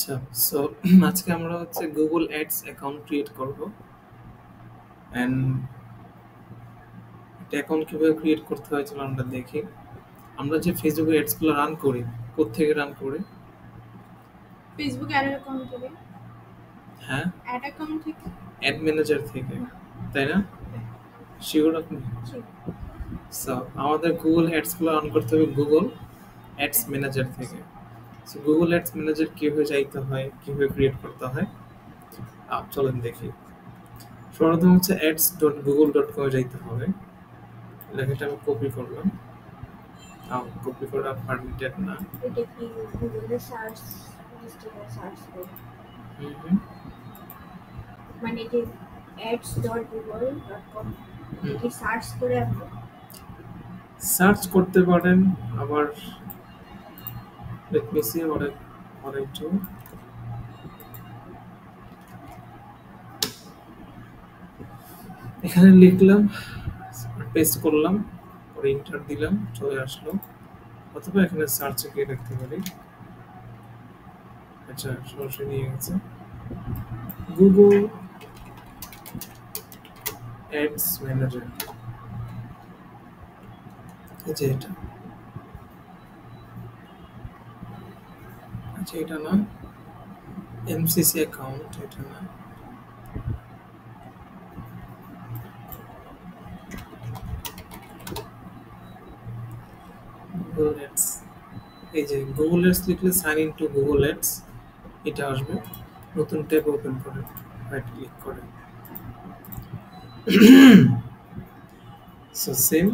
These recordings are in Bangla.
আচ্ছা, সো আজকে আমরা হচ্ছে গুগল অ্যাডস অ্যাকাউন্ট ক্রিয়েট করব অ্যান্ড একটা অ্যাকাউন্ট কিভাবে ক্রিয়েট করতে হয় চলো আমরা দেখি। আমরা যে ফেসবুকে অ্যাডসগুলো রান করি, কোত্থেকে রান করি? ফেসবুক অ্যাড অ্যাকাউন্ট থেকে হ্যাঁ, অ্যাড অ্যাকাউন্ট থেকে অ্যাড ম্যানেজার থেকে, তাই না? শিওর আপনি? ঠিক সো আমাদের গুগল অ্যাডসগুলো রান করতে হবে গুগল অ্যাডস ম্যানেজার থেকে। সো গুগল অ্যাডস ম্যানেজার কীভাবে যাইতে হয়, কীভাবে ক্রিয়েট করতে হয়, চলেন দেখি। সর্বপ্রথম হচ্ছে ads.google.com এ যাইতে হবে। লেখাটা আমি কপি করলাম। কপি করা পারমিটেড না। এটা কি গুগলে সার্চ লিস্টে সার্চ করে হুম। মানে এটা ads.google.com এটা কি সার্চ করে আপনি সার্চ করতে পারেন, আবার let me see what I do. এখানে লিখলাম, পেস্ট করলাম, পরে এন্টার দিলাম, চলে আসলো। অথবা এখানে সার্চে গিয়ে লিখতে পারি। আচ্ছা, সরাসরি নিয়ে গেছে গুগল অ্যাডস ম্যানেজার। এই যে এটা, আচ্ছা এটা না, এমসিসি অ্যাকাউন্ট, এটা না। গুগল অ্যাডস, এই যে গুগল অ্যাডস লিখলে sign in to Google ads এটা আসবে। নতুন ট্যাব ওপেন করে রাইট ক্লিক করে, সো সেম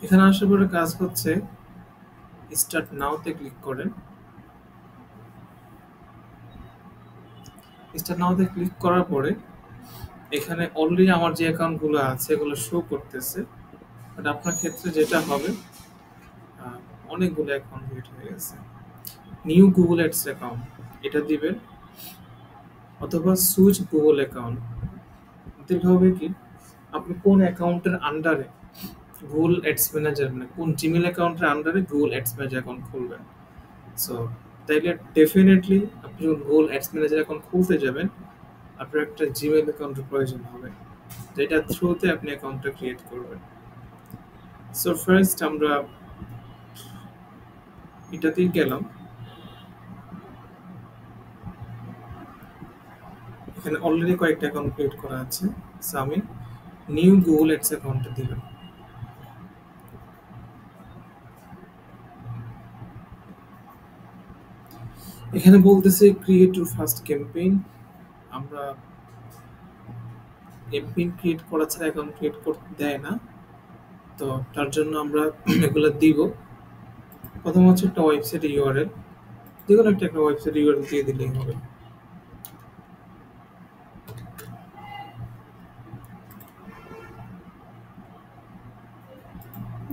এখানে আসার পরে কাজ হচ্ছে স্টার্ট নাওতে ক্লিক করেন। স্টার্ট নাওতে ক্লিক করার পরে এখানে অলরেডি আমার যে অ্যাকাউন্টগুলো আছে এগুলো শো করতেছে, বাট আপনার ক্ষেত্রে যেটা হবে অনেকগুলো অ্যাকাউন্ট ক্রিয়েট হয়ে গেছে। নিউ গুগল অ্যাডস অ্যাকাউন্ট এটা দিবেন, অথবা সুইচ গুগল অ্যাকাউন্ট দিলে হবে কি, আপনি কোন অ্যাকাউন্টের আন্ডারে গুগল অ্যাডস ম্যানেজার, মানে কোন জিমেল অ্যাকাউন্টের আন্ডারে গুগল অ্যাডস ম্যানেজার অ্যাকাউন্ট খুলবেন। সো তাইলে ডেফিনেটলি আপনি যখন গুগল অ্যাডস ম্যানেজার অ্যাকাউন্ট খুলতে যাবেন আপনার একটা জিমেল অ্যাকাউন্টের প্রয়োজন হবে, যেটার থ্রুতে আপনি অ্যাকাউন্টটা ক্রিয়েট করবেন। সো ফার্স্ট আমরা এটাতেই গেলাম। এখানে অলরেডি কয়েকটা অ্যাকাউন্ট ক্রিয়েট করা আছে, সো আমি নিউ গুগল অ্যাডস অ্যাকাউন্টে দিলাম। এখানে বলতেছে ক্রিয়েট ইউর ফার্স্ট ক্যাম্পেইন। আমরা ক্যাম্পেইন ক্রিয়েট করা ছাড়া অ্যাকাউন্ট ক্রিয়েট করতে দেয় না, তো তার জন্য আমরা এগুলো দিব। প্রথম হচ্ছে একটা ওয়েবসাইট ইউআরএল, যেকোনো একটা ওয়েবসাইট ইউআরএল দিয়ে দিলেই হবে।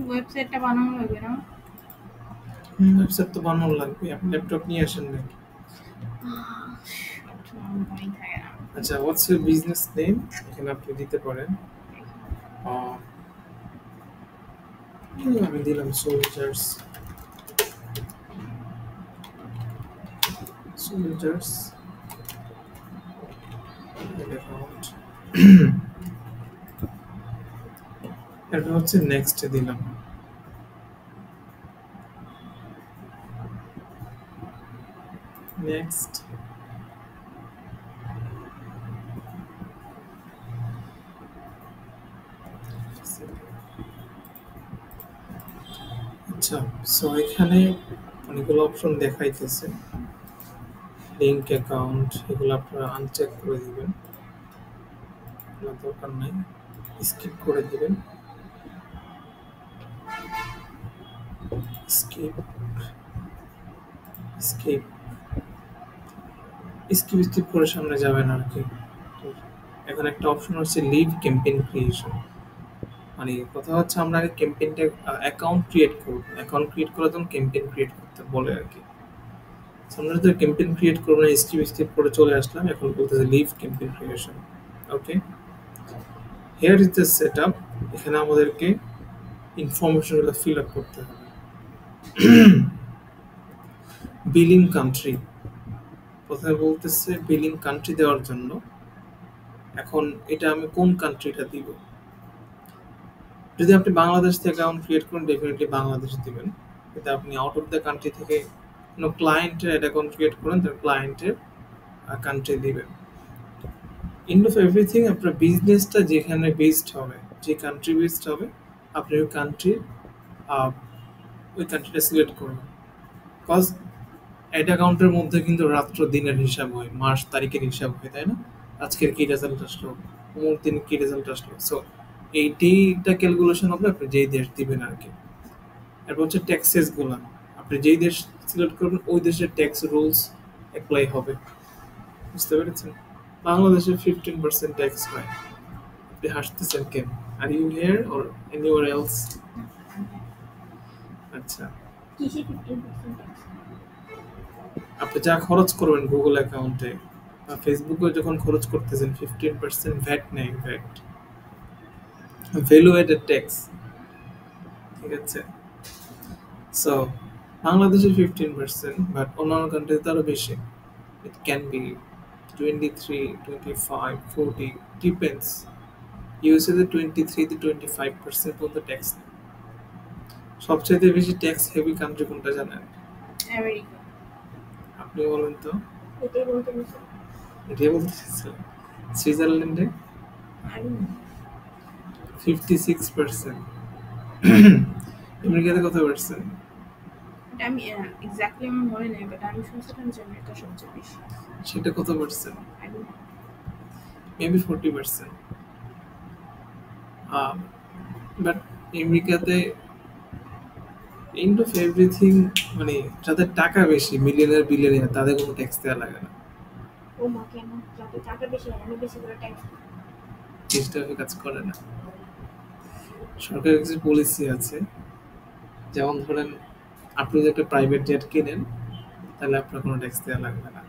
ওয়েবসাইটটা বানানো লাগবে না ওয়েবসাইট তো বানানো লাগবে, আপনি ল্যাপটপ নিয়ে আসেন নাকি? আচ্ছা, হোয়াটস ইউর বিজনেস নেম এখানে আপনি দিতে পারেন। আমি দিলাম সোলজার্স। সোলজার্স অ্যাকাউন্ট, এটা হচ্ছে নেক্সট দিলাম। নেক্সট, আচ্ছা, সো এখানে অনেকগুলো অপশন দেখাইতেছে, লিঙ্ক অ্যাকাউন্ট, এগুলো আপনারা আনচেক করে দিবেন, এগুলো দরকার নাই, স্কিপ করে দিবেন। স্কিপ স্কিপ স্কিপ স্কিপ করে সামনে যাবেন আর কি। এখন একটা অপশন হচ্ছে লিভ ক্যাম্পেইন ক্রিয়েশন, মানে কথা হচ্ছে আমরা আগে ক্যাম্পেইনটা অ্যাকাউন্ট ক্রিয়েট করব, অ্যাকাউন্ট ক্রিয়েট করার জন্য ক্যাম্পেইন ক্রিয়েট করতে বলে আর কি। আমরা তো ক্যাম্পেইন ক্রিয়েট করবো না, স্কিপ স্কিপ করে চলে আসলাম, এখন বলতেছে live campaign creation. Okay, here is the set up. এখানে আমাদেরকে ইনফরমেশনগুলো ফিল আপ করতে হবে। বিলিং কান্ট্রি, প্রথমে বলতেছে বিলিং কান্ট্রি দেওয়ার জন্য। এখন এটা আমি কোন কান্ট্রিটা দিব? যদি আপনি বাংলাদেশ থেকে অ্যাকাউন্ট ক্রিয়েট করেন ডেফিনেটলি বাংলাদেশ দিবেন। যদি আপনি আউট অফ দ্য কান্ট্রি থেকে কোনো ক্লায়েন্টের অ্যাকাউন্ট ক্রিয়েট করেন তার ক্লায়েন্টের কান্ট্রি দিবেন। এন্ড অফ এভরিথিং আপনার বিজনেসটা যেখানে বেসড হবে, যে কান্ট্রি বেসড হবে, আপনি ওই কান্ট্রিটা সিলেক্ট করবেন। কজ অ্যাড অ্যাকাউন্টের মধ্যে কিন্তু রাত্র দিনের হিসাব হয়, মাস তারিখের হিসাব হয়, তাই না? আজকের কি রেজাল্ট আসলো, অমুক দিন কি রেজাল্ট আসলো। সো এইটা ক্যালকুলেশন হবে আপনি যেই দেশ দিবেন আর কি। এরপর হচ্ছে ট্যাক্সেস গুলা, আপনি যেই দেশ সিলেক্ট করবেন ওই দেশের ট্যাক্স রুলস অ্যাপ্লাই হবে। বুঝতে পেরেছেন? বাংলাদেশে 15% ট্যাক্স হয়। আপনি হাসতেছেন কেন? Are you here or anywhere else? আচ্ছা, কিসে 15% ট্যাক্স? আপনি যা খরচ করবেন গুগল অ্যাকাউন্টে বা ফেসবুকে যখন খরচ করতেছেন 15% ভ্যাট নেই, ভ্যাট, ভ্যালু এডেড ট্যাক্স। ঠিক আছে? সো বাংলাদেশে 15%, বাট অন্যান্য কান্ট্রিতে আরো বেশি। It can be 23, 25, 40, depends. USA তে 23 থেকে 25% পর্যন্ত ট্যাক্স নেয়। সবচেয়ে বেশি ট্যাক্স হেভি কান্ট্রি কোনটা জানেন? আমেরিকা। আপনি বলেন তো। এটাই বলতে নিছি। এটাই বলতে চাইছিলেন। সুইজারল্যান্ডে আমি 56%। আমেরিকাতে কত পার্সেন্ট? এটা আমি এক্স্যাক্টলি আমার মনে নেই, বাট আমি শুনছিলাম যে আমেরিকা সবচেয়ে বেশি। সেটা কত পার্সেন্ট? আমি মেবি 40%। বাট আমেরিকাতে এন্ড অফ এভরিথিং, মানে যাদের টাকা বেশি, মিলিয়নার বিলিয়নার, তাদের কোনো ট্যাক্স দেওয়া লাগে না। ও মা, কেন? যাতে টাকা বেশি হয় আমি বেশি করে ট্যাক্স দিই। চেষ্টা কাজ করে না। সরকারের কিছু পলিসি আছে, যেমন ধরেন আপনি যদি একটা প্রাইভেট জেট কিনেন তাহলে আপনার কোনো ট্যাক্স দেওয়া লাগবে না।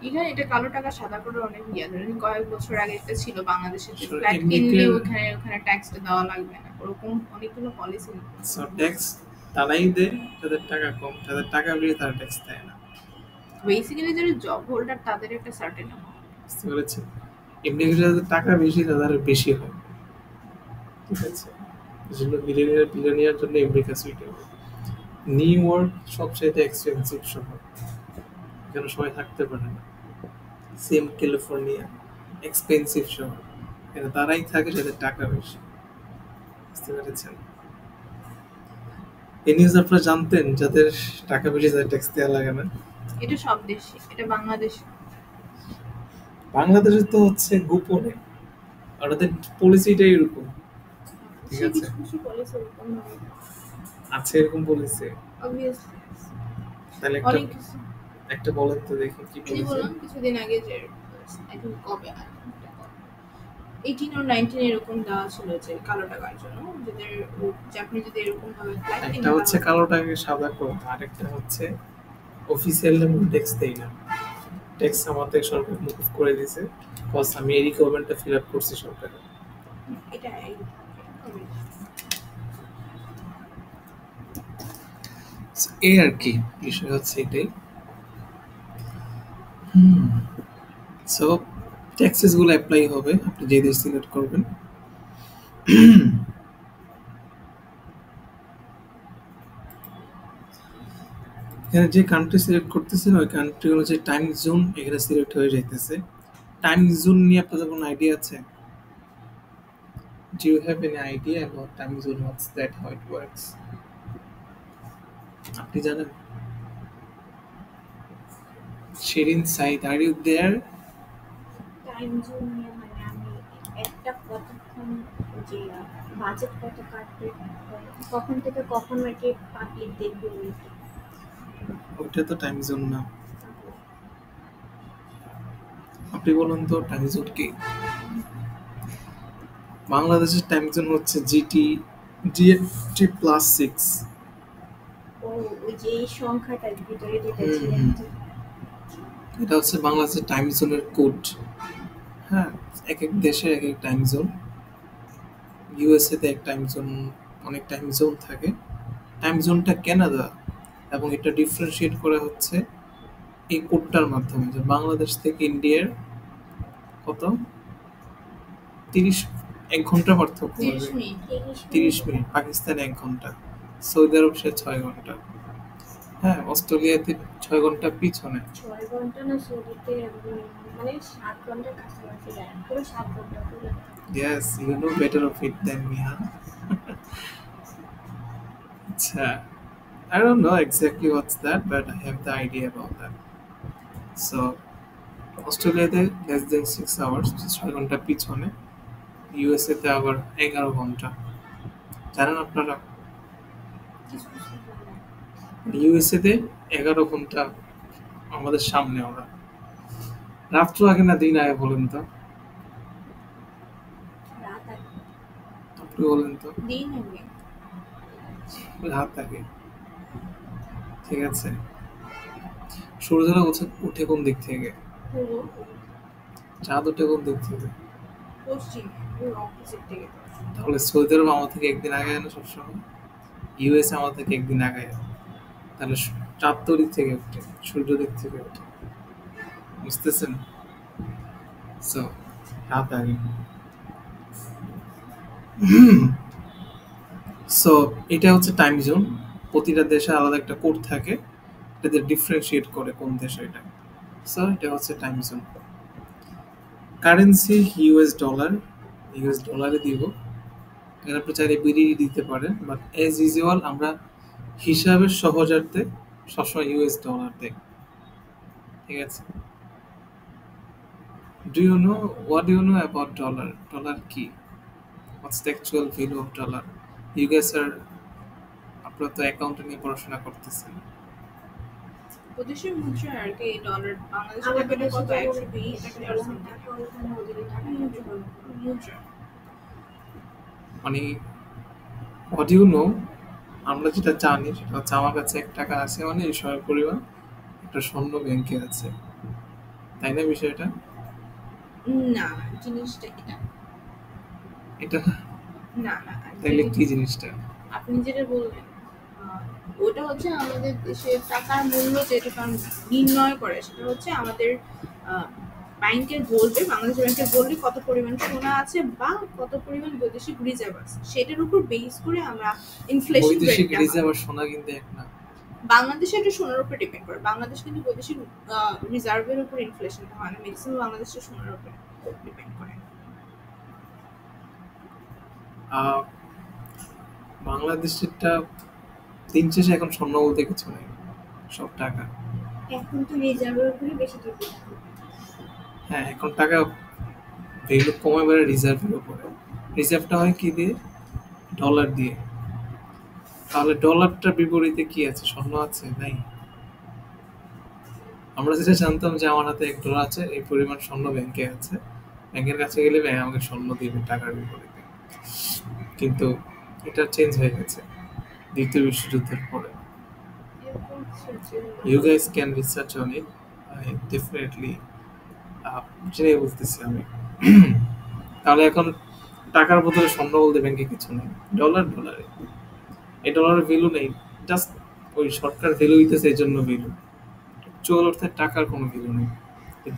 এখানে এটা কালো টাকা সাদা করে অনেক ধরেন কয়েক বছর আগে একটা ছিল বাংলাদেশে, So, ফ্ল্যাট এমনিতে- কিনলে ওখানে ট্যাক্সটা দেওয়া লাগবে না, ওরকম অনেকগুলো পলিসি। সো ট্যাক্স তারাই দেয় যাদের টাকা কম, যাদের টাকা বেশি তারা ট্যাক্স দেয় না। বেসিক্যালি যারা জব হোল্ডার তাদের একটা সার্টেন অ্যামাউন্ট। বুঝতে পেরেছেন? এমনি করে যাদের টাকা বেশি তাদের বেশি হয়। ঠিক আছে? যেগুলো বিলিয়নিয়ার জন্য আমেরিকা সুইটেবল। নিউ ইয়র্ক সবচেয়ে এক্সপেন্সিভ শহর, এখানে সবাই থাকতে পারে না। সেম ক্যালিফোর্নিয়া এক্সপেন্সিভ শহর, এখানে তারাই থাকে যাদের টাকা বেশি। বুঝতে পেরেছেন? এই নিউজ আপনারা জানতেন, যাদের টাকা বেশি তাদের ট্যাক্স দেওয়া লাগে না। এটা সব দেশে, এটা বাংলাদেশ। বাংলাদেশে তো হচ্ছে গোপনে, আর ওদের পলিসিটাই এরকম। ঠিক আছে, কিছু কিছু পলিসি এরকম হয়, আছে এরকম পলিসি। অবভিয়াসলি। তাহলে একটা অনেক কিছু একটা বলেন তো দেখি কি এই যে পলিসি। বললাম কিছুদিন আগে যে আই থিঙ্ক কবে 18 or 19 এরকম দেওয়া ছিল যে কালো টাকার জন্য, যাদের যে আপনি যদি এরকম ভাবে ফ্ল্যাট একটা কিনতে হচ্ছে কালো টাকাকে সাদা করো, আরেকটা হচ্ছে অফিসিয়াল ট্যাক্স দেই না। ট্যাক্স আমাদের সরকার মুকুব করে দিয়েছে, কজ আমি এই রিকোয়ারমেন্টটা ফিল আপ করছি সরকারে। এটা এই আর কি বিষয় হচ্ছে এটাই। সো ট্যাক্সেস গুলো অ্যাপ্লাই হবে আপনি যে দেশ সিলেক্ট করবেন। এখানে যে কান্ট্রি সিলেক্ট করতেছেন ওই কান্ট্রি অনুযায়ী টাইম জোন এখানে সিলেক্ট হয়ে যাইতেছে। টাইম জোন নিয়ে আপনাদের কোনো আইডিয়া আছে? Do you have any idea about time zone? What's that? How it works? আপনি জানেন? Shirin Sayeed, are you there? Time zone নিয়ে মানে আমি একটা কতক্ষণ যে বাজেট কত কাটবে, কখন থেকে কখন নাকি পাবলিক দেখবে ওইটা। ওইটা তো টাইম জোন না। আপনি বলুন তো টাইম জোন কি? বাংলাদেশের টাইম জোন হচ্ছে জিএমটি +6। ও ওই যে এই সংখ্যাটার ভিতরে যেটা হুম, ছিল হুম। এটা হচ্ছে বাংলাদেশের টাইম জোনের কোড। হ্যাঁ, এক এক দেশে এক এক টাইম জোন। ইউএসএ তে এক টাইম জোন, অনেক টাইম জোন থাকে। টাইম জোনটা কানাডা, এবং এটা ডিফারেন্সিয়েট করা হচ্ছে এই কোডটার মাধ্যমে যে বাংলাদেশ থেকে ইন্ডিয়ার কত 1 ঘন্টা পার্থক্য 30 হবে। মিনিট 30 মিনিট, পাকিস্তানে 1 ঘন্টা, সৌদি আরব সে 6 ঘন্টা, হ্যাঁ অস্ট্রেলিয়াতে 6 ঘন্টা পিছনে। 6 ঘন্টা না সৌদিতে মানে 7 ঘন্টার কাছাকাছি যায় পুরো 7 ঘন্টা পুরো। Yes, you know better of it than me, huh? আচ্ছা, I don't know exactly what's that, but I have the idea about that. So, অস্ট্রেলিয়াতে less than 6 hours, 6 ঘন্টা পিছনে, ইউএসএ তে আবার 11 ঘন্টা। জানেন আপনারা কিছু কিছু জানা। ইউএসএ তে 11 ঘন্টা আমাদের সামনে ওরা। রাত্র আগে না দিন আগে বলেন তো, রাত আগে আপনি বলেন তো। দিন আগে রাত আগে, ঠিক আছে। সূর্যটা উঠে কোন দিক থেকে, পুরো চাঁদ উঠে কোন দিক থেকে? পশ্চিমে পুরো অপোজিট থেকে। তাহলে সৌদি আরব আমার থেকে একদিন আগে না সবসময়, ইউএসএ আমার থেকে একদিন আগে। তাহলে চাঁদ তো দিক থেকে ওঠে, সূর্য দিক থেকে ওঠে, বুঝতেছেন? সো রাত আগে। সো এটা হচ্ছে টাইম জোন। প্রতিটা দেশে আলাদা একটা কোড থাকে, এটাতে ডিফারেন্সিয়েট করে কোন দেশে এটা। সো এটা হচ্ছে time zone. Currency US dollar, US ডলারে দিব। এখানে আপনি চাইলে বিডিডি দিতে পারেন, বাট অ্যাজ ইউজুয়াল আমরা হিসাবের সহজার্থে সবসময় ইউএস ডলার দেই, ঠিক আছে। Do you know what do you know about dollar? Dollar কি? What's the actual value of dollar? You guess আর, আপনারা তো অ্যাকাউন্টে নিয়ে পড়াশোনা করতেছেন। প্রদেশের মুদ্রা আর কি ডলার বাংলাদেশের আমাদের টাকাটা কত দেশে 120 টাকা আর something। টাকা ওইখানে ওদের টাকা মুদ্রা মানে হোয়াট ইউ নো, আমরা যেটা জানি সেটা হচ্ছে আমার কাছে 1 টাকা আছে মানে এই সময় পরিমাণ একটা স্বর্ণ ব্যাংকে আছে, তাই না বিষয়টা? না জিনিসটা এটা এটা না, না না তাইলে কি জিনিসটা? আপনি যেটা বললেন ওটা হচ্ছে আমাদের দেশের টাকার মূল্য যেটা কারণ নির্ণয় করে সেটা হচ্ছে আমাদের ব্যাংকের বলবে, বাংলাদেশ ব্যাংকের বলবে কত পরিমাণ সোনা আছে বা কত পরিমাণ বৈদেশিক রিজার্ভ আছে, সেটার উপর বেস করে আমরা ইনফ্লেশন বৈদেশিক রেটটা রিজার্ভ আর সোনা কিন্তু এক না। বাংলাদেশে এটা সোনার উপর ডিপেন্ড করে। বাংলাদেশ কিন্তু বৈদেশিক রিজার্ভের উপর ইনফ্লেশন হয় না, ম্যাক্সিমাম বাংলাদেশে সোনার উপর ডিপেন্ড করে। আহ, বাংলাদেশেরটা দিন শেষে এখন স্বর্ণ বলতে কিছু নেই, সব টাকা। এখন তো রিজার্ভের উপরে বেশি ডিপেন্ড। হ্যাঁ, এখন টাকা ভ্যালু কমে বেড়ে রিজার্ভের উপরে। রিজার্ভটা হয় কি দিয়ে? ডলার দিয়ে। তাহলে ডলারটার বিপরীতে কি আছে? স্বর্ণ আছে? নাই। আমরা যেটা জানতাম যে আমার হাতে $1 আছে, এই পরিমাণ স্বর্ণ ব্যাংকে আছে, ব্যাংকের কাছে গেলে ব্যাংক আমাকে স্বর্ণ দিবে টাকার বিপরীতে। কিন্তু এটা চেঞ্জ হয়ে গেছে দ্বিতীয় বিশ্বযুদ্ধের পরে। You guys can research on it. I definitely জেনে বলতেছি আমি। তাহলে এখন টাকার বদলে স্বর্ণ বলতে ব্যাংকে কিছু নেই, ডলার ডলারে। এই ডলারের ভ্যালু নেই, জাস্ট ওই সরকার ভ্যালু দিতেছে এই জন্য ভ্যালু। চল অর্থাৎ টাকার কোনো ভ্যালু নেই,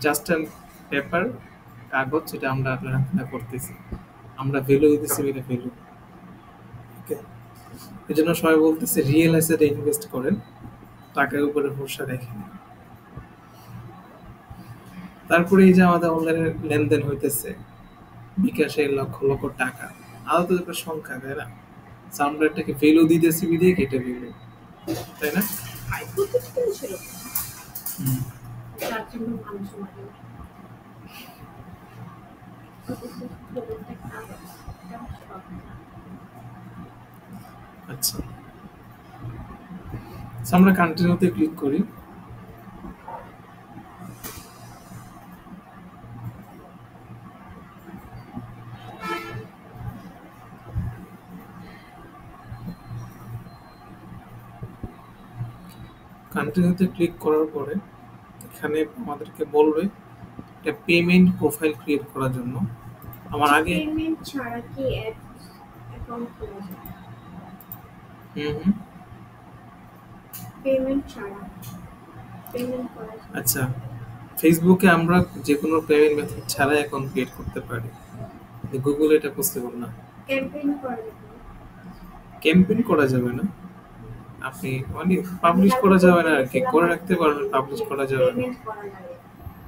জাস্ট অ্যান পেপার, কাগজ, যেটা আমরা লেখাপড়া করতেছি, আমরা ভ্যালু দিতেছি বলে ভ্যালু। এই জন্য সবাই বলতেছে রিয়েল অ্যাসেটে ইনভেস্ট করেন, টাকার উপরে ভরসা রেখে। তারপরে এই যে আমাদের অনলাইনে লেনদেন হইতেছে, বিকাশে লক্ষ লক্ষ টাকা, আলাদা তো একটা সংখ্যা, তাই না? আমরা এটাকে ভ্যালু দিতেছি বিধে কেটে ভ্যালু, তাই না? হাইপোথেটিক্যাল ছিল তার জন্য মানুষ মারে আচ্ছা, আমরা কন্টিনিউতে ক্লিক করি। কন্টিনিউতে ক্লিক করার পরে এখানে আমাদেরকে বলবে একটা পেমেন্ট প্রোফাইল ক্রিয়েট করার জন্য। আমার আগে পেমেন্ট ছাড়া কি অ্যাকাউন্ট খোলা যায়? হুম পেমেন্ট ছাড়া পেমেন্ট করা যায়। আচ্ছা, ফেসবুকে আমরা যে কোনো পেমেন্ট মেথড ছাড়াই অ্যাকাউন্ট ক্রিয়েট করতে পারি, গুগলে এটা পসিবল না। ক্যাম্পেইন করা যাবে না। ক্যাম্পেইন করা যাবে না, আপনি মানে পাবলিশ করা যাবে না আর কি, করে রাখতে পারবেন, পাবলিশ করা যাবে না, পেমেন্ট করা লাগে।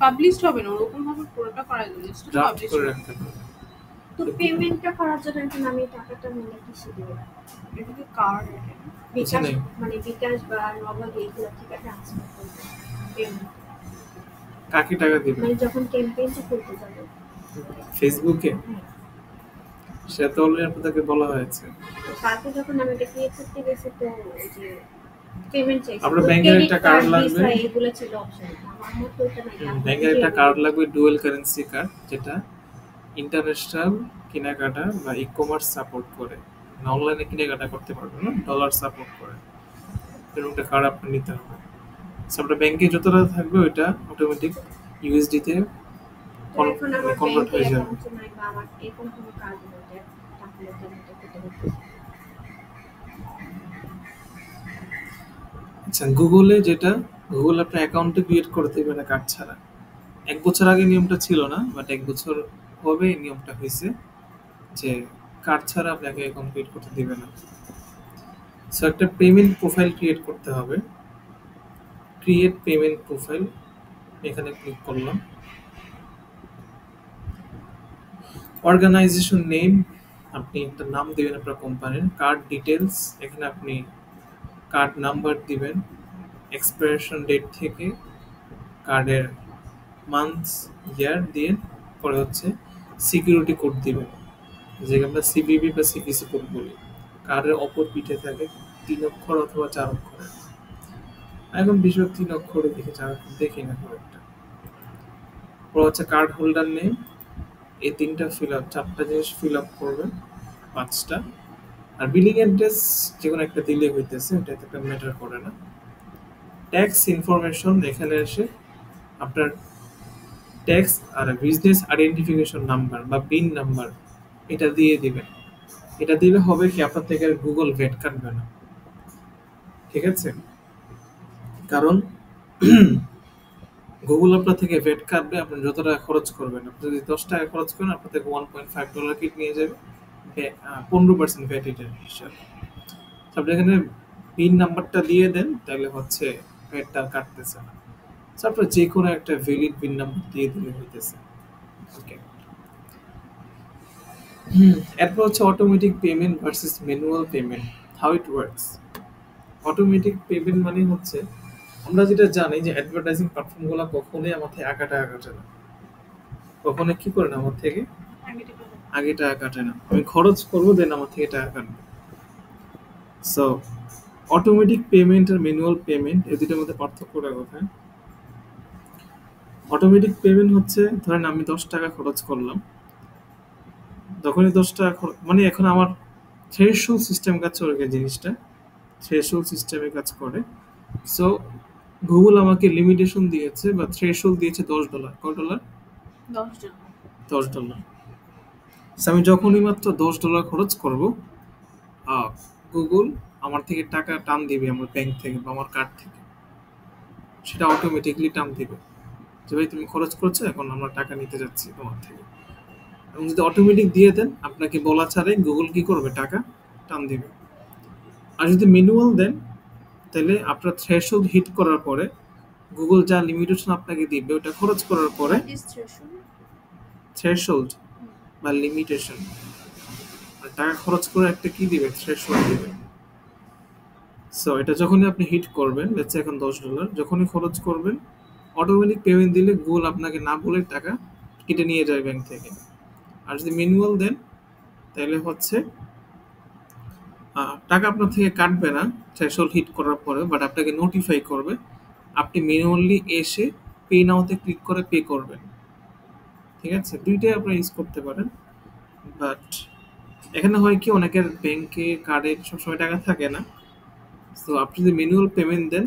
পাবলিশড হবে না, ওরকম ভাবে পুরোটা করা যাবে না, just ড্রাফট publish করে হবে। রাখতে পারবেন। তো পেমেন্টটা করার জন্য এখন আমি টাকাটা মানে কিসে দেব? এটা কি কার্ড? বিকাশ নেই। মানে বিকাশ বা নগদ এগুলো থেকে ট্রান্সফার করব পেমেন্ট। কাকে টাকা দিবেন? মানে যখন ক্যাম্পেইনটা করতে যাবে ফেসবুকে? হ্যাঁ, সেটা তো অলরেডি আপনাদেরকে বলা হয়েছে। তো কালকে যখন আমি এটা ক্রিয়েট করতে গেছি তো ওই যে পেমেন্ট চাইছে, আপনার তো ব্যাংকের credit একটা card, কার্ড লাগবে। Visa এগুলো ছিল অপশন। আমার মতো ওটা নাই। ব্যাংকের একটা কার্ড লাগবে, ডুয়াল কারেন্সি কার্ড, যেটা ইন্টারন্যাশনাল কেনাকাটা বা ই কমার্স সাপোর্ট করে, অনলাইনে কেনাকাটা করতে পারবেন না, ডলার সাপোর্ট করে, এরকম একটা কার্ড আপনার নিতে হবে। So, আপনার ব্যাংকে যতটা থাকবে ওইটা অটোমেটিক ইউএসডি তে তো এখন আমার কনভার্ট ব্যাংকে হয়ে যাবে। অ্যাকাউন্ট নাই বা আমার এরকম কোনো কার্ড নেই যে টাকা লেনদেন করতে পারবো। আচ্ছা, গুগলে যেটা, গুগল আপনার অ্যাকাউন্টে ক্রিয়েট করে দেবে না কার্ড ছাড়া। 1 বছর আগে নিয়মটা ছিল না, বাট 1 বছর হবে এই নিয়মটা হয়েছে যে কার্ড ছাড়া আপনাকে অ্যাকাউন্ট ক্রিয়েট করতে দিবে না। সো একটা পেমেন্ট প্রোফাইল ক্রিয়েট করতে হবে। ক্রিয়েট পেমেন্ট প্রোফাইল, এখানে ক্লিক করলাম। অর্গানাইজেশন নেম, আপনি একটা নাম দিবেন আপনার কোম্পানির। কার্ড ডিটেলস, এখানে আপনি কার্ড নাম্বার দিবেন, এক্সপায়ারেশন ডেট থেকে কার্ডের মান্থ ইয়ার দিয়ে, পরে হচ্ছে সিকিউরিটি কোড দিবেন, যেটা আমরা সিবিবি বা সিপিসি কোড বলি। কার্ডের অপর পিঠে থাকে 3 অক্ষর অথবা 4 অক্ষরের। এখন বেশিরভাগ 3 অক্ষরে দেখে 4 অক্ষর দেখি না খুব একটা। পরে হচ্ছে কার্ড হোল্ডার নেম, এই 3টা ফিল আপ, 4টা জিনিস ফিল আপ করবেন, 5টা। আর বিলিং অ্যাড্রেস যে কোনো একটা দিলে হইতেছে, এটা একটা ম্যাটার করে না। ট্যাক্স ইনফরমেশন, এখানে এসে আপনার ট্যাক্স আর বিজনেস আইডেন্টিফিকেশন নাম্বার বা পিন নাম্বার এটা দিয়ে দিবেন। এটা দিলে হবে কি, আপনার থেকে আর গুগল ভেট কাটবে না, ঠিক আছে? কারণ গুগল আপনার থেকে ভেট কাটবে আপনি যত টাকা খরচ করবেন। আপনি যদি 10 টাকা খরচ করেন, আপনার থেকে $1.5 কিট নিয়ে যাবে, 15% ভ্যাট এটার হিসাব। আপনি এখানে পিন নাম্বারটা দিয়ে দেন, তাহলে হচ্ছে ভ্যাটটা কাটতেছে না। আপনার যে কোনো একটা ভ্যালিড পিন নাম্বার দিয়ে দিলে হইতেছে। ওকে, এরপর হচ্ছে automatic payment versus manual payment, how it works. Automatic payment মানে হচ্ছে, আমরা যেটা জানি যে অ্যাডভার্টাইজিং প্ল্যাটফর্মগুলো কখনোই আমার থেকে টাকা কাটে না, কখনো কি করে না আমার থেকে আগে টাকা কাটে না। আমি খরচ করবো, দেন আমার থেকে টাকা কাটবে। সো অটোমেটিক পেমেন্ট আর ম্যানুয়াল পেমেন্ট, এই দুটোর মধ্যে পার্থক্যটা কোথায়? অটোমেটিক পেমেন্ট হচ্ছে, ধরেন আমি 10 টাকা খরচ করলাম, তখনই 10 টাকা মানে এখন আমার থ্রেশহোল্ড সিস্টেম কাজ করে, জিনিসটা থ্রেশহোল্ড সিস্টেমে কাজ করে। সো গুগল আমাকে লিমিটেশন দিয়েছে বা থ্রেশহোল্ড দিয়েছে $10। কত ডলার? 10 জন। $10। সো আমি যখনই মাত্র $10 খরচ করব, গুগল আমার থেকে টাকা টান দিবে আমার ব্যাংক থেকে বা আমার কার্ড থেকে, সেটা অটোমেটিকলি টান দিবে যে ভাই তুমি খরচ করছো, এখন আমরা টাকা নিতে যাচ্ছি তোমার থেকে। এবং যদি অটোমেটিক দিয়ে দেন, আপনাকে বলা ছাড়াই গুগল কি করবে, টাকা টান দিবে। আর যদি ম্যানুয়াল দেন, তাহলে আপনার থ্রেশহোল্ড হিট করার পরে গুগল যা লিমিটেশন আপনাকে দিবে, ওটা খরচ করার পরে থ্রেশহোল্ড বা লিমিটেশন, টাকা খরচ করে একটা কি দিবে, থ্রেশহোল্ড দিবে। সো এটা যখনই আপনি হিট করবেন, লেটস এখন $10, যখনই খরচ করবেন, অটোমেটিক পেমেন্ট দিলে গুগল আপনাকে না বলে টাকা কেটে নিয়ে যায় ব্যাংক থেকে। আর যদি ম্যানুয়াল দেন, তাহলে হচ্ছে টাকা আপনার থেকে কাটবে না থ্রেশহোল্ড হিট করার পরে, বাট আপনাকে নোটিফাই করবে। আপনি ম্যানুয়ালি এসে পে নাওতে ক্লিক করে পে করবেন, ঠিক আছে? দুইটাই আপনারা ইউজ করতে পারেন। বাট এখানে হয় কি, অনেকের ব্যাংকে কার্ডে সবসময় টাকা থাকে না। তো আপনি যদি ম্যানুয়াল পেমেন্ট দেন,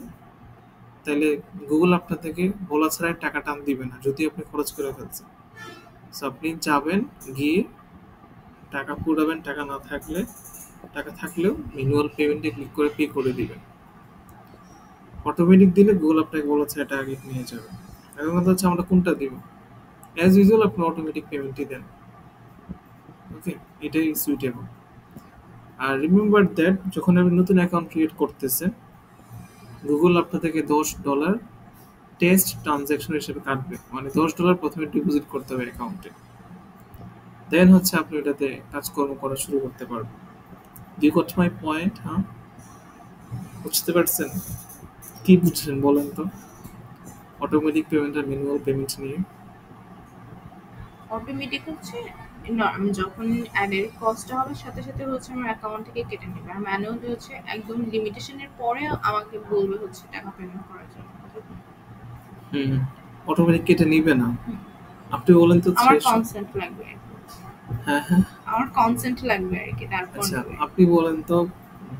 তাহলে গুগল আপনার থেকে বলা ছাড়াই টাকা টান দিবে না, যদি আপনি খরচ করে ফেলছেন। সো আপনি যাবেন, গিয়ে টাকা পুরাবেন, টাকা না থাকলে, টাকা থাকলেও ম্যানুয়াল পেমেন্টে ক্লিক করে পে করে দিবেন। অটোমেটিক দিলে গুগল আপনাকে বলেছে এটা আগে নিয়ে যাবে। এখন কথা হচ্ছে আমরা কোনটা দিব। অ্যাজ ইউজুয়াল আপনি অটোমেটিক পেমেন্টই দেন। ওকে, এটাই সুইটেবল। আর রিমেম্বার দ্যাট যখন আপনি নতুন অ্যাকাউন্ট ক্রিয়েট করতেছেন, গুগল আপনার থেকে $10 টেস্ট ট্রানজ্যাকশন হিসেবে কাটবে। মানে $10 প্রথমে ডিপোজিট করতে হবে অ্যাকাউন্টে, দেন হচ্ছে আপনি এটাতে কাজকর্ম করা শুরু করতে পারবেন। You got my point? হ্যাঁ, বুঝতে পারছেন? কি বুঝছেন বলেন তো অটোমেটিক পেমেন্ট আর ম্যানুয়াল পেমেন্ট নিয়ে? অটোমেটিক হচ্ছে না, আমি যখন অ্যাডের কস্টটা হবে সাথে সাথে হচ্ছে আমার অ্যাকাউন্ট থেকে কেটে নেবে, আর ম্যানুয়ালি হচ্ছে একদম লিমিটেশনের পরে আমাকে বলবে হচ্ছে টাকা পেমেন্ট করার জন্য। অটোমেটিক কেটে নিবে না। আপনি বলেন তো আমার কনসেন্ট লাগবে আর কি। হ্যাঁ হ্যাঁ, আমার কনসেন্ট লাগবে আর কি, তারপর আচ্ছা হবে। আপনি বলেন তো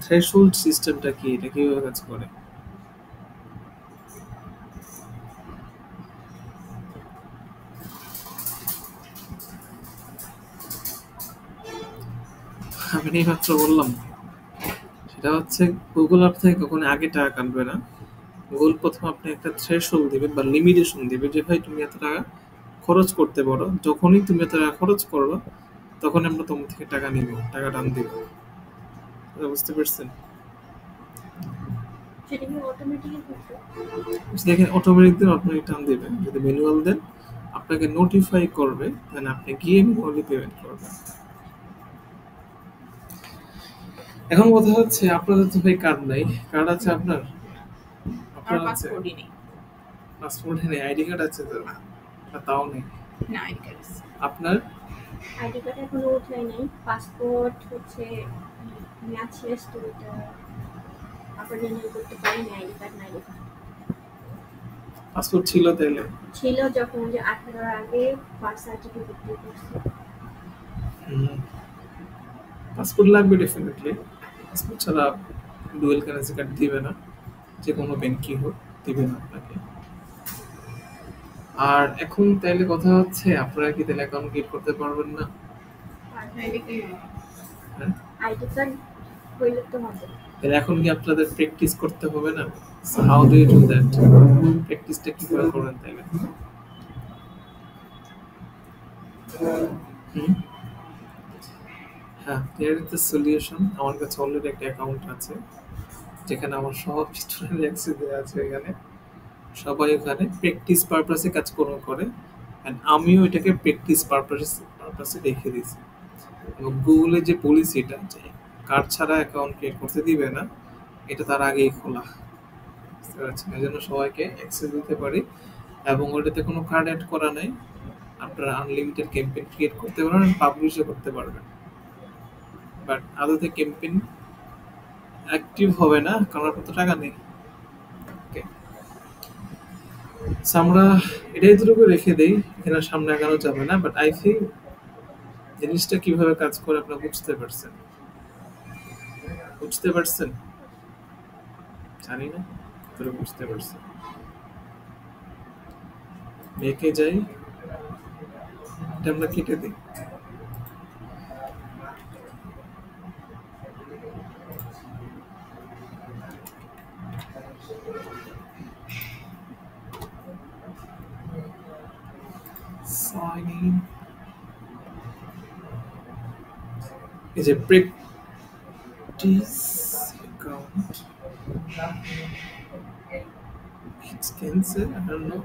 থ্রেশহোল্ড সিস্টেমটা কি, এটা কিভাবে কাজ করে? আমি এইমাত্র বললাম, সেটা হচ্ছে গুগল আপ থেকে কখনো আগে টাকা কাটবে না। গুগল প্রথম আপনি একটা থ্রেশহোল্ড দিবে বা লিমিটেশন দিবে যে ভাই তুমি এত টাকা খরচ করতে পারো, যখনই তুমি এত টাকা খরচ করবে তখন আমরা তোমার থেকে টাকা নিব, টাকা টান দিব। বুঝতে পারছেন? সেটা কি অটোমেটিকই করতে? দেখেন অটোমেটিক দেন, অটোমেটিক টান দেবে। যদি ম্যানুয়াল দেন আপনাকে নোটিফাই করবে, দেন আপনি গিয়ে ম্যানুয়ালি পেমেন্ট করবেন। এখন কথা হচ্ছে আপনাদের তো ভাই কার্ড নাই, কার্ড আছে আপনার? আমার আপনার আছে? পাসপোর্টই নেই। পাসপোর্ট নেই, আইডি কার্ড আছে তো? তাও নেই না, আইডি কার্ড আছে। আপনার? আইডি কার্ড এখনো উঠাই নাই, পাসপোর্ট হচ্ছে মেয়াদ শেষ, তো এটা আবার রিনিউ করতে পারিনি। আইডি কার্ড নাই দেখে পাসপোর্ট ছিল তাইলে? ছিল যখন যে 18 আগে বার্থ সার্টিফিকেট দিয়ে করছি। পাসপোর্ট লাগবে ডেফিনেটলি। পাসপোর্ট ছাড়া ডুয়েল কারেন্সি কার্ড দিবে না, যে কোনো ব্যাংকই হোক দিবে না আপনাকে। আর এখন তাইলে কথা হচ্ছে আপনারা কি তাহলে অ্যাকাউন্ট ক্রিয়েট করতে পারবেন না? আইডি কার্ড হ্যাঁ, আইডি কার্ড হইলে তো হবে। তাহলে এখন কি আপনাদের প্র্যাকটিস করতে হবে না? How do you do that? প্র্যাকটিসটা কিভাবে করবেন তাইলে? হুম, হ্যাঁ, হিয়ার ইজ দ্য সলিউশন। আমার কাছে অলরেডি একটা অ্যাকাউন্ট আছে যেখানে আমার সব স্টুডেন্ট অ্যাক্সেস দেওয়া আছে। এখানে সবাই ওখানে প্র্যাকটিস পারপাসে কাজকর্ম করে, অ্যান্ড আমিও এটাকে প্র্যাকটিস পারপাসে রেখে দিয়েছি। এবং গুগলের যে পলিসিটা যে কার্ড ছাড়া অ্যাকাউন্ট ক্রিয়েট করতে দিবে না, এটা তার আগেই খোলা। বুঝতে পারছেন? এই জন্য সবাইকে অ্যাক্সেস দিতে পারি, এবং ওটাতে কোনো কার্ড অ্যাড করা নেই। আপনারা আনলিমিটেড ক্যাম্পেইন ক্রিয়েট করতে পারবেন, পাবলিশও করতে পারবেন। বাট আদতে ক্যাম্পেইন অ্যাক্টিভ হবে না কারণ আপনার তো টাকা নেই। ওকে, আমরা এটাই এতটুকু রেখে দেই, এখানে সামনে আগানো যাবে না। বাট আই থিঙ্ক জিনিসটা কিভাবে কাজ করে আপনারা বুঝতে পারছেন। বুঝতে পারছেন? জানি না তোরা বুঝতে পারছেন। রেখে যাই, এটা আমরা কেটে দিই। Sign in. Is a practice account. It's cancelled. I don't know.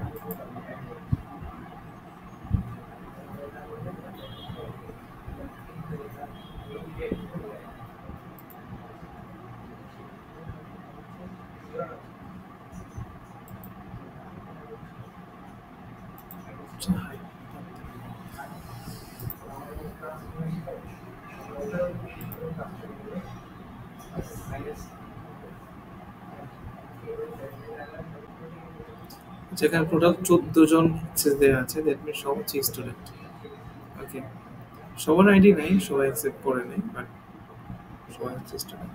যেখানে টোটাল 14 জন অ্যাক্সেস দেওয়া আছে, দ্যাট মিনস সব হচ্ছে স্টুডেন্ট। ওকে, সবার আইডি নাই, সবাই অ্যাকসেপ্ট করে নেই, বাট সবাই হচ্ছে স্টুডেন্ট।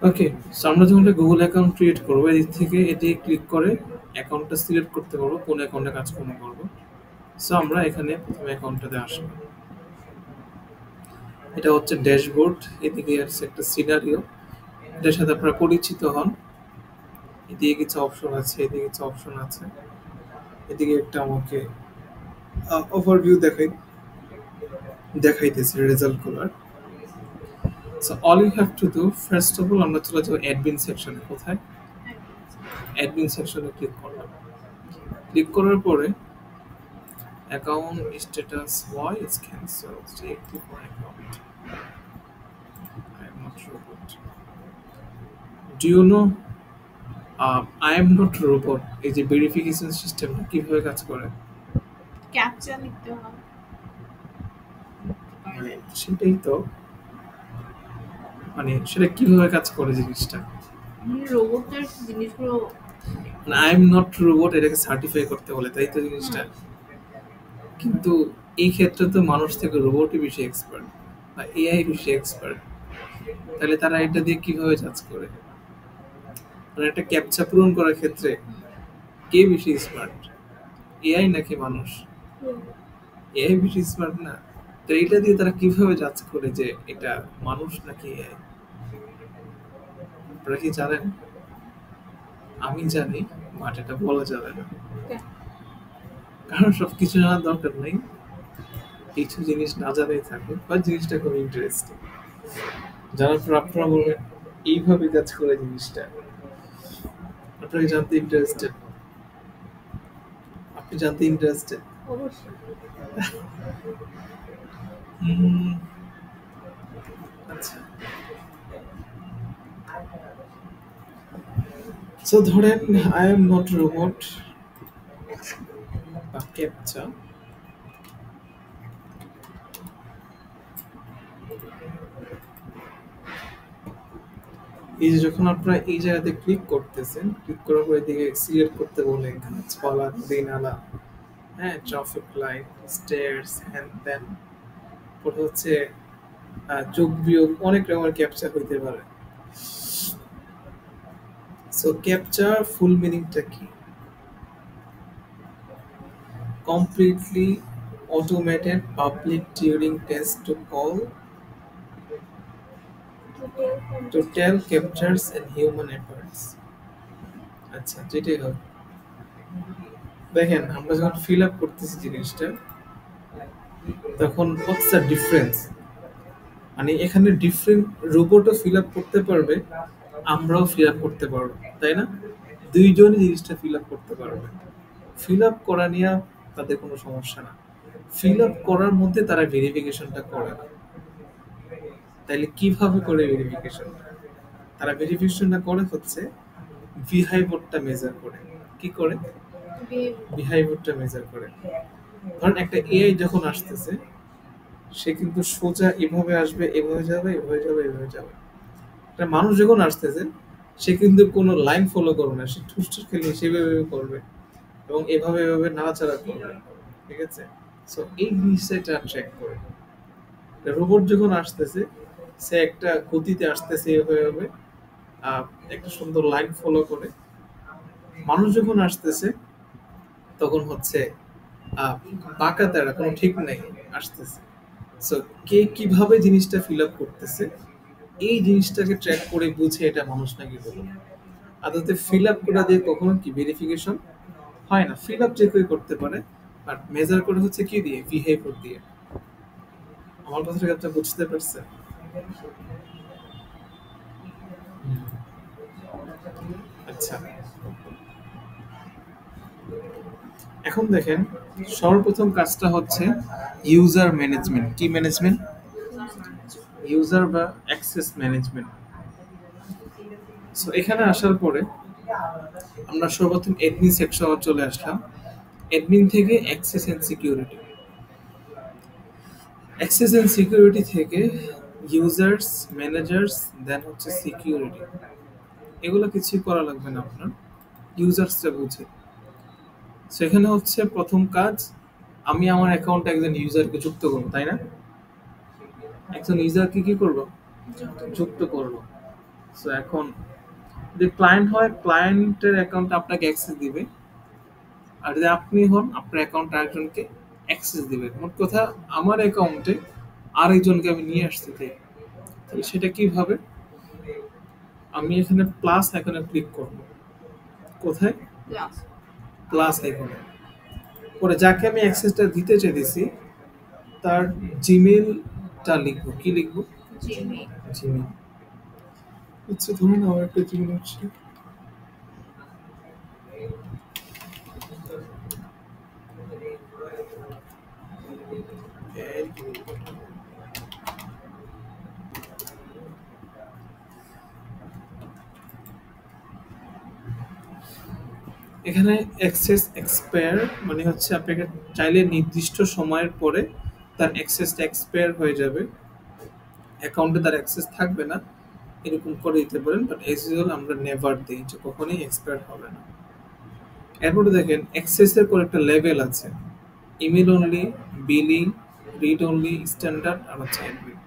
ওকে, সো আমরা যখন একটা গুগল অ্যাকাউন্ট ক্রিয়েট করবো, এদিক থেকে এটি ক্লিক করে অ্যাকাউন্টটা সিলেক্ট করতে পারবো কোন অ্যাকাউন্টে কাজকর্ম করবো। সো আমরা এখানে প্রথমে অ্যাকাউন্টটাতে আসবো। এটা হচ্ছে ড্যাশবোর্ড, এদিকে আছে একটা সিনারিও, এটার সাথে আপনারা পরিচিত হন। এদিকে কিছু অপশন আছে, এদিকে কিছু অপশন আছে। এদিকে একটা আমাকে ওভারভিউ দেখাইতেছে রেজাল্ট গুলার। So all you have to do, first of all আমরা চলে যাবো অ্যাডমিন সেকশনে। কোথায়? অ্যাডমিন সেকশনে ক্লিক করলাম। ক্লিক করার পরে account status why is cancelled, active for account, I am not robot. Do you know I am not robot এই যে ভেরিফিকেশন সিস্টেমটা কিভাবে কাজ করে? ক্যাপচা লিখতে হয়। সেটাই তো, মানে সেটা কিভাবে কাজ করে জিনিসটা? রোবটের জিনিসগুলো আই এম নট রোবট এটাকে সার্টিফাই করতে বলে, তাই তো জিনিসটা। কিন্তু এই ক্ষেত্রে তো মানুষ থেকে রোবটই বেশি এক্সপার্ট বা এআই বেশি এক্সপার্ট। তাহলে তারা এটা দিয়ে কিভাবে জাজ করে? মানে একটা ক্যাপচা পূরণ করার ক্ষেত্রে কে বেশি স্মার্ট, এআই নাকি মানুষ? এআই বেশি স্মার্ট না? তো এটা দিয়ে তারা কিভাবে জাজ করে যে এটা মানুষ নাকি এআই? আপনারা কি জানেন? আমি জানি, বাট এটা বলা যাবে না, কারণ সবকিছু জানার দরকার নেই। কিছু জিনিস না জানাই থাকবে, বা জিনিসটা খুব ইন্টারেস্টিং, জানার পর আপনারা বলবেন এইভাবে কাজ করে জিনিসটা। আপনাকে জানতে ইন্টারেস্টেড? আপনি জানতে ইন্টারেস্টেড? অবশ্যই। আচ্ছা, সো ধরেন আই এম নট রোবট বা ক্যাপচা। এই যে যখন আপনারা এই জায়গাতে ক্লিক করতেছেন, ক্লিক করার পরে দিকে সিলেক্ট করতে বলে গাছপালা, নদী নালা, হ্যাঁ, ট্রাফিক লাইট, স্টেয়ার্স, হ্যান ত্যান, ওটা হচ্ছে যোগ বিয়োগ, অনেক রকমের ক্যাপচা হইতে পারে। সো ক্যাপচার ফুল মিনিংটা কি? Completely automated public Turing test to tell captures and human efforts. আচ্ছা, যেটাই হোক, দেখেন আমরা যখন ফিল আপ করতেছি জিনিসটা, তখন হোয়াটস দ্য ডিফারেন্স? মানে এখানে ডিফারেন্ট রোবটও ফিল আপ করতে পারবে, আমরাও ফিল আপ করতে পারবো, তাই না? দুইজনই জিনিসটা ফিল আপ করতে পারবে। ফিল আপ করা নিয়ে তাদের কোনো সমস্যা না, ফিল আপ করার মধ্যে তারা ভেরিফিকেশনটা করে না। তাইলে কিভাবে করে ভেরিফিকেশন? তারা ভেরিফিকেশনটা করে হচ্ছে বিহেভিয়ারটা মেজার করে। কি করে? বিহেভিয়ারটা মেজার করে। ধরেন একটা এআই যখন আসতেছে, সে কিন্তু সোজা এভাবে আসবে, এভাবে যাবে, এভাবে যাবে, এভাবে যাবে। একটা মানুষ যখন আসতেছে, সে কিন্তু কোনো লাইন ফলো করবে না, সে ঠুসঠুস খেলে সেভাবে করবে এবং এভাবে এভাবে নাড়াচাড়া করবে, ঠিক আছে? সো এই জিনিসটা ট্র্যাক করে। রোবট যখন আসতেছে, সে একটা গতিতে আসতেছে, এভাবে একটা সুন্দর লাইন ফলো করে। মানুষ যখন আসতেছে, তখন হচ্ছে বাঁকা তেড়া, কোনো ঠিক নাই, আসতেছে। সো কে কিভাবে জিনিসটা ফিল আপ করতেছে, এই জিনিসটাকে ট্র্যাক করে বুঝে এটা মানুষ নাকি রোবট। আদতে ফিল আপ করা দিয়ে কখনো কি ভেরিফিকেশন হয় না। ফিল আপ যে কেউ করতে পারে, বাট মেজার করে হচ্ছে কি দিয়ে? বিহেভিয়ার দিয়ে। আমার কথাটা আপনারা বুঝতে পারছেন? আচ্ছা, এখন দেখেন সর্বপ্রথম কাজটা হচ্ছে ইউজার ম্যানেজমেন্ট। কি ম্যানেজমেন্ট? ইউজার বা অ্যাক্সেস ম্যানেজমেন্ট। সো এখানে আসার পরে আমরা সর্বপ্রথম অ্যাডমিন সেকশনে চলে আসলাম। অ্যাডমিন থেকে access and security, access and security থেকে ইউজার্স, ম্যানেজার্স, দেন হচ্ছে সিকিউরিটি। এগুলো কিছুই করা লাগবে না আপনার, ইউজার্সটা বুঝে। সেখানে হচ্ছে প্রথম কাজ, আমি আমার অ্যাকাউন্টে একজন ইউজারকে যুক্ত করবো, তাই না? একজন ইউজারকে কি করবো? যুক্ত করবো। সো এখন যদি ক্লায়েন্ট হয়, ক্লায়েন্টের অ্যাকাউন্টে আপনাকে অ্যাক্সেস দিবে, আর যদি আপনি হন, আপনার অ্যাকাউন্টে আরেকজনকে অ্যাক্সেস দিবে। মোট কথা আমার অ্যাকাউন্টে আরেকজনকে আমি নিয়ে আসতে চাই, তাহলে সেটা কিভাবে? আমি এখানে প্লাস আইকনে ক্লিক করব। কোথায়? ক্লাস প্লাস আইকনে। পরে যাকে আমি অ্যাক্সেসটা দিতে চাইতেছি তার জিমেইলটা লিখবো। কি লিখবো? জিমেইল। জিমেইল। আচ্ছা ধরুন আমার একটা জিমেইল আছে। এখানে অ্যাক্সেস এক্সপায়ার মানে হচ্ছে আপনাকে চাইলে নির্দিষ্ট সময়ের পরে তার অ্যাক্সেসটা এক্সপায়ার হয়ে যাবে, অ্যাকাউন্টে তার অ্যাক্সেস থাকবে না, এরকম করে দিতে পারেন। বাট এস ইউজুয়াল আমরা নেভার দিই যে কখনোই এক্সপায়ার হবে না। এরপরে দেখেন অ্যাক্সেসের করে একটা লেভেল আছে, email only, billing, read only, standard আর হচ্ছে অ্যাডমিন।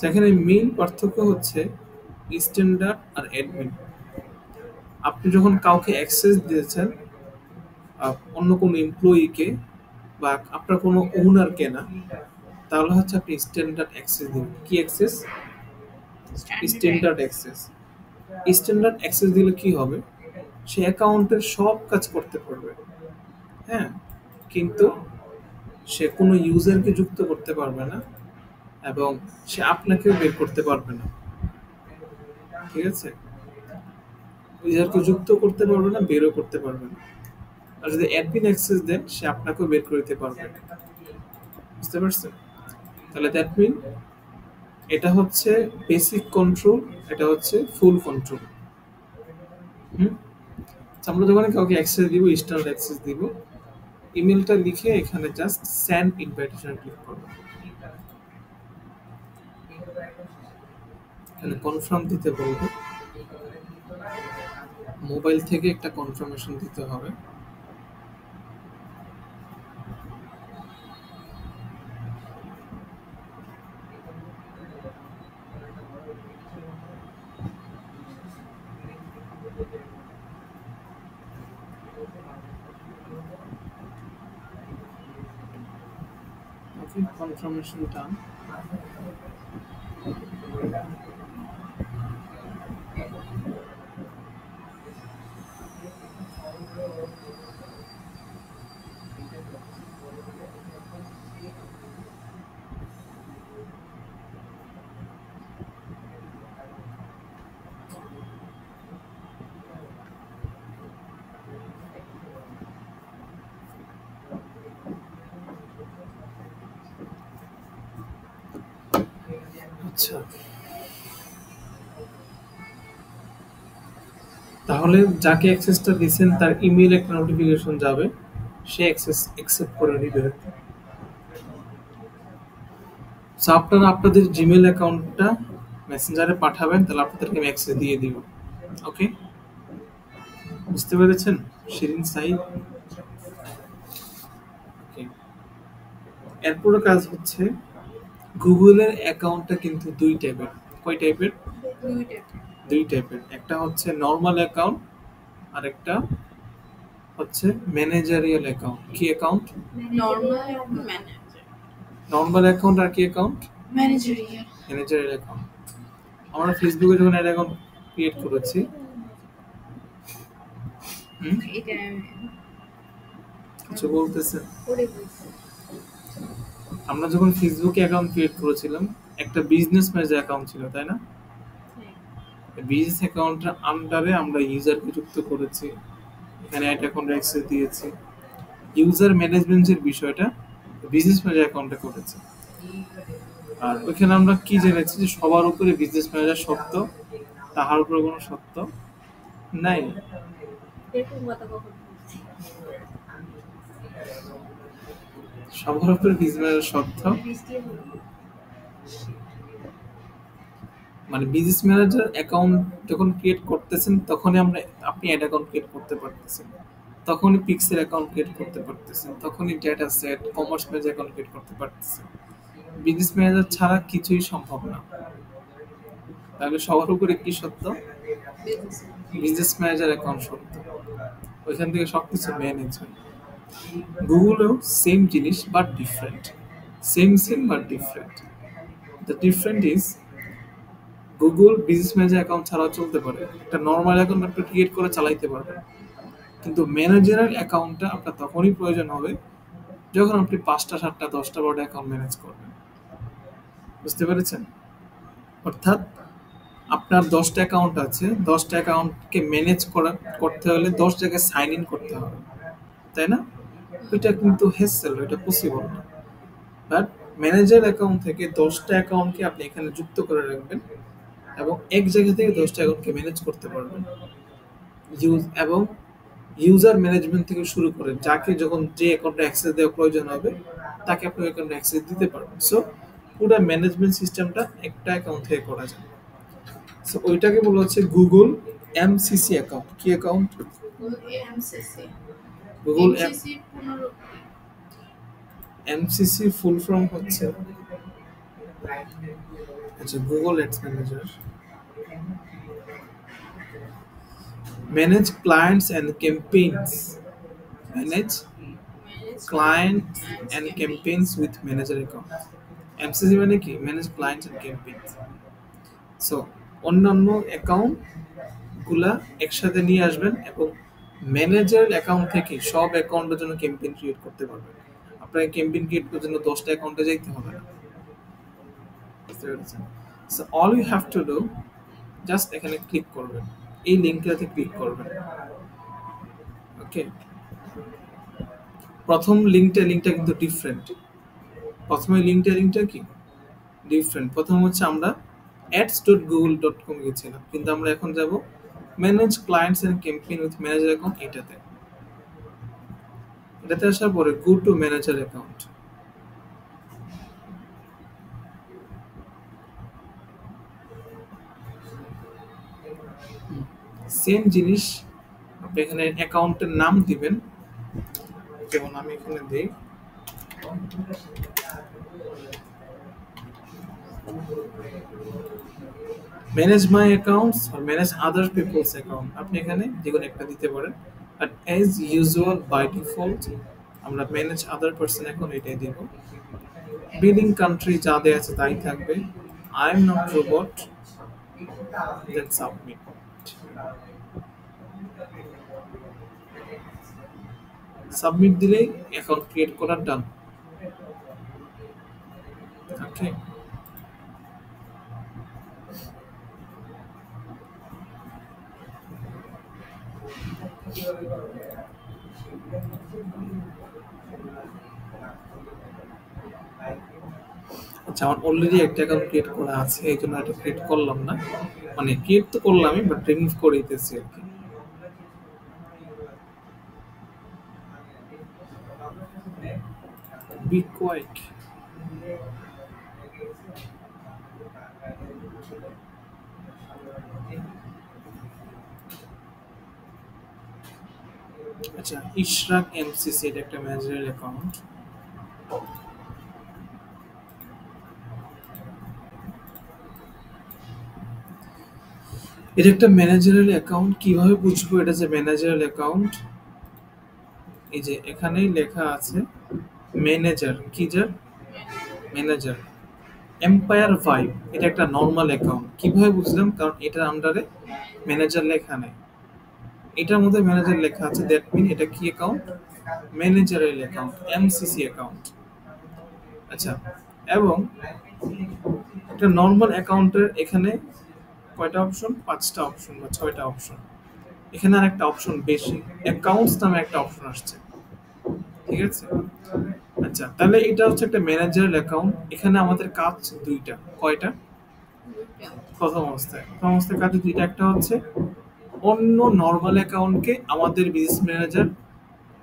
সেখানে মেইন পার্থক্য হচ্ছে স্ট্যান্ডার্ড আর অ্যাডমিন। আপনি যখন কাউকে অ্যাক্সেস দিয়েছেন অন্য কোনো এমপ্লয়িকে বা আপনার কোনো ওনারকে না, তাহলে হচ্ছে আপনি স্ট্যান্ডার্ড অ্যাক্সেস দিবেন। কি access? Standard access. Standard access দিলে কি হবে? সে অ্যাকাউন্টের সব কাজ করতে পারবে, হ্যাঁ, কিন্তু সে কোনো ইউজারকে যুক্ত করতে পারবে না এবং সে আপনাকেও বের করতে পারবে না। ঠিক আছে? ইউজারকে যুক্ত করতে পারবে না, বেরও করতে পারবে না। আর যদি অ্যাডমিন অ্যাক্সেস দেন সে আপনাকেও বের করে দিতে পারবে। বুঝতে পারছেন? তাহলে দ্যাট মিন এটা হচ্ছে বেসিক কন্ট্রোল, এটা হচ্ছে ফুল কন্ট্রোল। আমরা যখন কাউকে অ্যাক্সেস দিব, স্ট্যান্ডার্ড অ্যাক্সেস দিব, ইমেলটা লিখে এখানে জাস্ট সেন্ড ইনভাইটেশন ক্লিক করব। এখানে কনফার্ম দিতে বলবো, মোবাইল থেকে একটা কনফার্মেশন দিতে হবে। ওকে, কনফার্মেশন ডান। আচ্ছা, তাহলে যাকে অ্যাক্সেসটা দিয়েছেন তার ইমেইলে একটা নোটিফিকেশন যাবে, সে অ্যাক্সেস অ্যাকসেপ্ট করে নেবে। সো আপনারা আপনাদের জিমেইল অ্যাকাউন্টটা মেসেঞ্জারে পাঠাবেন, তাহলে আপনাদেরকে আমি অ্যাক্সেস দিয়ে দিব। ওকে, বুঝতে পেরেছেন শিরিন সাইদ? ওকে, এরপরে কাজ হচ্ছে গুগলের অ্যাকাউন্টটা কিন্তু দুই টাইপের। কয় টাইপের? দুই টাইপের। একটা হচ্ছে নর্মাল অ্যাকাউন্ট আর একটা হচ্ছে ম্যানেজারিয়াল অ্যাকাউন্ট। কি account? Normal manager. Normal account আর কি অ্যাকাউন্ট? ম্যানেজারিয়াল। Managerial account. আমরা ফেসবুকে যখন একটা অ্যাকাউন্ট ক্রিয়েট করেছি, এটা কিছু বলতেছেন? করে বলছি। আমরা যখন ফেসবুকে অ্যাকাউন্ট ক্রিয়েট করেছিলাম একটা বিজনেস ম্যানেজার অ্যাকাউন্ট ছিল, তাই না? হ্যাঁ, বিজনেস অ্যাকাউন্টের আন্ডারে আমরা ইউজারকে যুক্ত করেছি, এখানে অ্যাড অ্যাকাউন্ট অ্যাক্সেস দিয়েছি। ইউজার ম্যানেজমেন্টের বিষয়টা বিজনেস ম্যানেজার অ্যাকাউন্টে করেছি। আর ওইখানে আমরা কি জেনেছি যে সবার উপরে বিজনেস ম্যানেজার সত্য, তাহার উপরে কোনো সত্য নাই। এরকম কথা কখন বলছি? সবার উপরে বিজনেস ম্যানেজার সত্য বৃষ্টি হলো। মানে বিজনেস ম্যানেজার অ্যাকাউন্ট যখন ক্রিয়েট করতেছেন তখনই আপনি অ্যাড অ্যাকাউন্ট ক্রিয়েট করতে পারতেছেন, তখনই পিক্সেল অ্যাকাউন্ট ক্রিয়েট করতে পারতেছেন, তখনই data set, commerce manager account create করতে পারতেছেন। বিজনেস ম্যানেজার ছাড়া কিছুই সম্ভব না। তাহলে সবার উপরে কি সত্য? বিজনেস ম্যানেজার অ্যাকাউন্ট সত্য, ওইখান থেকে সবকিছু ম্যানেজ হয়। গুগলেও সেম জিনিস but different, same but different. The different is Google business manager account ছাড়াও চলতে পারে, একটা নর্মাল অ্যাকাউন্ট আপনি ক্রিয়েট করে চালাইতে পারবেন, কিন্তু ম্যানেজারাল অ্যাকাউন্টটা আপনার তখনই প্রয়োজন হবে যখন আপনি 5টা 7টা 10টা 12টা অ্যাকাউন্ট ম্যানেজ করবেন। বুঝতে পেরেছেন? অর্থাৎ আপনার 10টা অ্যাকাউন্ট আছে, 10টা অ্যাকাউন্টকে ম্যানেজ করতে হলে 10 জায়গায় সাইন ইন করতে হবে, তাই না? ওইটা কিন্তু হেসেল, ওইটা পসিবল না। বাট ম্যানেজার অ্যাকাউন্ট থেকে 10টা অ্যাকাউন্টকে আপনি এখানে যুক্ত করে রাখবেন এবং এক জায়গা থেকে 10টা অ্যাকাউন্টকে ম্যানেজ করতে পারবেন। এবং ইউজার ম্যানেজমেন্ট থেকে শুরু করে যাকে যখন যে অ্যাকাউন্টে অ্যাক্সেস দেওয়ার প্রয়োজন হবে তাকে আপনি অ্যাকাউন্টে অ্যাক্সেস দিতে পারবেন। সো পুরো ম্যানেজমেন্ট সিস্টেমটা একটা অ্যাকাউন্ট থেকে করা যায়। সো ওইটাকে বলা হচ্ছে গুগল এমসিসি অ্যাকাউন্ট। কি account? MCC. Google MCC MCC full form হচ্ছে আচ্ছা Google ads manager, manage clients and campaigns, manage clients and campaigns with manager account. MCC মানে কি? Manage clients and campaigns. So অন্যান্য অ্যাকাউন্ট গুলা একসাথে নিয়ে আসবেন এবং ম্যানেজার অ্যাকাউন্ট থেকে সব অ্যাকাউন্টের জন্য ক্যাম্পেইন ক্রিয়েট করতে পারবেন। আপনাকে ক্যাম্পেইন ক্রিয়েট করার জন্য 10টা অ্যাকাউন্টে যাইতে হবে না। বুঝতে পেরেছেন? So all you have to do, just এখানে ক্লিক করবেন, এই লিঙ্কটাতে ক্লিক করবেন। ওকে, প্রথম লিঙ্কটা কিন্তু ডিফারেন্ট। প্রথমে লিঙ্কটা কি ডিফারেন্ট। প্রথম হচ্ছে আমরা ads.google.com গেছিলাম, কিন্তু আমরা এখন যাব manage clients and campaign with manager account. এটাতে আসার পরে go to manager account. Same জিনিস আপনি এখানে অ্যাকাউন্টের নাম দিবেন, যেমন আমি এখানে দিই ম্যানেজ মাই অ্যাকাউন্টস আর ম্যানেজ আদার পিপলস অ্যাকাউন্ট। আপনি এখানে যে কোনো একটা দিতে পারেন। আর অ্যাজ ইউজুয়াল বাই ডিফল্ট আমরা ম্যানেজ আদার পারসন অ্যাকাউন্ট এটাই দেব। বিলিং কান্ট্রি যা দেওয়া আছে তাই থাকবে। I am not robot, then submit. Submit দিলেই অ্যাকাউন্ট ক্রিয়েট করা ডান। ওকে, আচ্ছা আমার অলরেডি একটা অ্যাকাউন্ট ক্রিয়েট করা আছে, এই জন্য এটা ক্রিয়েট করলাম না, মানে ক্রিয়েট তো করলামই বাট রিমুভ করে দিতেছি আর কি। Be quiet. আচ্ছা ইশরাক এমসিসি এটা একটা ম্যানেজারের অ্যাকাউন্ট। এটা একটা ম্যানেজারের অ্যাকাউন্ট। কিভাবে বুঝবো এটা যে ম্যানেজারের অ্যাকাউন্ট? এই যে এখানেই লেখা আছে ম্যানেজার, কি যার ম্যানেজার এম্পায়ার ভাইব। এটা একটা নর্মাল অ্যাকাউন্ট। কিভাবে বুঝলাম? কারণ এটার আন্ডারে ম্যানেজার লেখা নেই, এটার মধ্যে ম্যানেজার লেখা আছে, দ্যাট মিন এটা কি অ্যাকাউন্ট? ম্যানেজারের অ্যাকাউন্ট, এমসিসি অ্যাকাউন্ট। আচ্ছা, এবং একটা নর্মাল অ্যাকাউন্টের এখানে কয়টা অপশন? 5টা অপশন বা 6টা অপশন। এখানে আর একটা অপশন বেশি, অ্যাকাউন্টস নামে একটা অপশন আসছে, ঠিক আছে? আচ্ছা, তাহলে এটা হচ্ছে একটা ম্যানেজারের অ্যাকাউন্ট। এখানে আমাদের কাজ দুইটা। কয়টা? প্রথম অবস্থায় কাজ দুইটা। একটা হচ্ছে অন্য নর্মাল অ্যাকাউন্টকে আমাদের বিজনেস ম্যানেজার,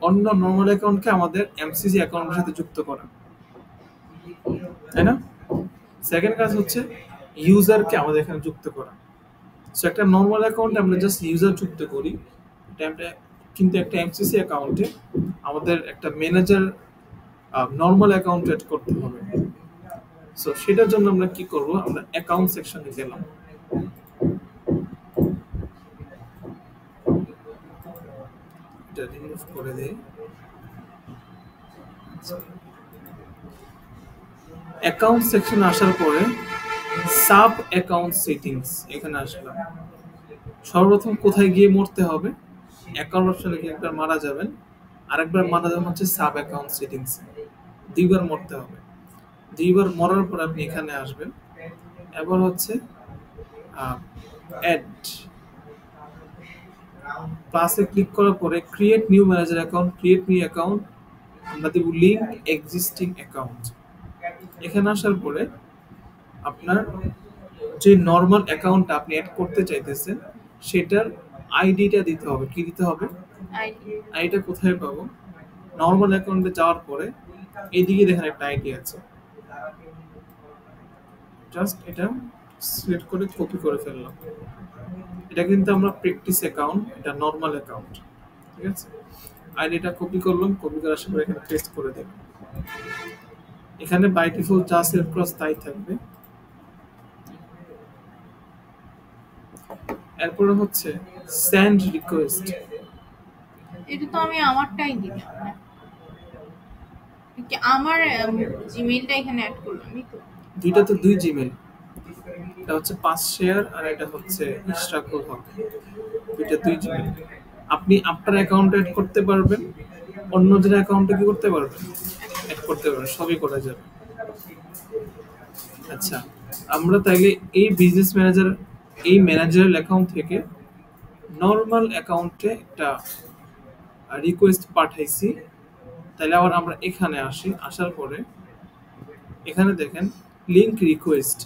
অন্য নর্মাল অ্যাকাউন্টকে আমাদের এমসিসি অ্যাকাউন্টের সাথে যুক্ত করা, তাই না? সেকেন্ড কাজ হচ্ছে ইউজারকে আমাদের এখানে যুক্ত করা। সো একটা নর্মাল অ্যাকাউন্টে আমরা জাস্ট ইউজার যুক্ত করি, কিন্তু একটা এমসিসি অ্যাকাউন্টে আমাদের একটা ম্যানেজার নর্মাল অ্যাকাউন্ট এড করতে হবে। সো সেটার জন্য আমরা কি করব? আমরা অ্যাকাউন্ট সেকশনে গেলাম, এটা রিমুভ করে দেই। অ্যাকাউন্ট সেকশনে আসার পরে সাব অ্যাকাউন্ট সেটিংস এখানে আসলাম। সর্বপ্রথম কোথায় গিয়ে মরতে হবে? অ্যাকাউন্ট অপশনে গিয়ে একবার মারা যাবেন, আরেকবার মারা যাবেন হচ্ছে সাব অ্যাকাউন্ট সেটিংস। দুইবার মরতে হবে। দুইবার মরার পর আপনি এখানে আসবেন। এবার হচ্ছে অ্যাড প্লাসে ক্লিক করার পরে create new manager account, create new account, আমরা দেব লিঙ্ক এক্সিস্টিং অ্যাকাউন্ট। এখানে আসার পরে আপনার যে নর্মাল অ্যাকাউন্টটা আপনি অ্যাড করতে চাইতেছেন সেটার আইডিটা দিতে হবে। কি দিতে হবে? আইডি। আইডিটা কোথায় পাবো? নর্মাল অ্যাকাউন্টে যাওয়ার পরে এইদিকে দেখেন একটা আইডি আছে, জাস্ট এটা সিলেক্ট করে কপি করে ফেললাম। এটা কিন্তু আমরা প্র্যাকটিস অ্যাকাউন্ট, এটা নর্মাল অ্যাকাউন্ট, ঠিক আছে? আইডিটা কপি করলাম, কপি করার সময় এখানে পেস্ট করে দেব। এখানে বাই ডিফল্ট যা সিলেক্ট করা তাই থাকবে। এরপরে হচ্ছে সেন্ড রিকোয়েস্ট। এটা তো আমি আমারটাই দিলাম না, আমার জিমেইলটা এখানে অ্যাড করলাম তো। দুইটা তো দুই জিমেল, এটা হচ্ছে 5 শেয়ার আর এটা হচ্ছে ইশরাকুল হক, দুইটা দুই জিমেল। আপনি আপনার অ্যাকাউন্টে অ্যাড করতে পারবেন, অন্যদের অ্যাকাউন্টে কি করতে পারবেন? অ্যাড করতে পারবেন, সবই করা যাবে। আচ্ছা, আমরা তাইলে এই বিজনেস ম্যানেজার, এই ম্যানেজারের অ্যাকাউন্ট থেকে নর্মাল অ্যাকাউন্টে একটা রিকোয়েস্ট পাঠাইছি। তাহলে আবার আমরা এখানে আসি, আসার পরে এখানে দেখেন link request,